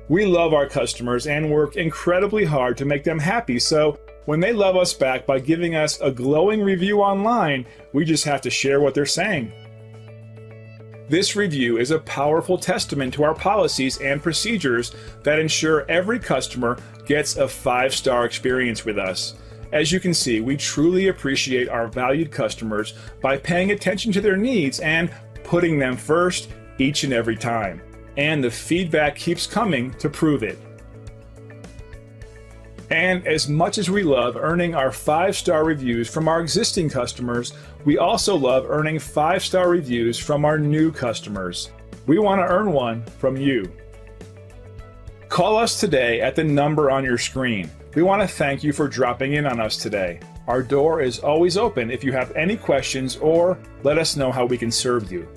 We love our customers and work incredibly hard to make them happy, so when they love us back by giving us a glowing review online, we just have to share what they're saying. This review is a powerful testament to our policies and procedures that ensure every customer gets a 5-star experience with us. As you can see, we truly appreciate our valued customers by paying attention to their needs and putting them first each and every time. And the feedback keeps coming to prove it. And as much as we love earning our 5-star reviews from our existing customers, we also love earning 5-star reviews from our new customers. We want to earn one from you. Call us today at the number on your screen. We want to thank you for dropping in on us today. Our door is always open if you have any questions or let us know how we can serve you.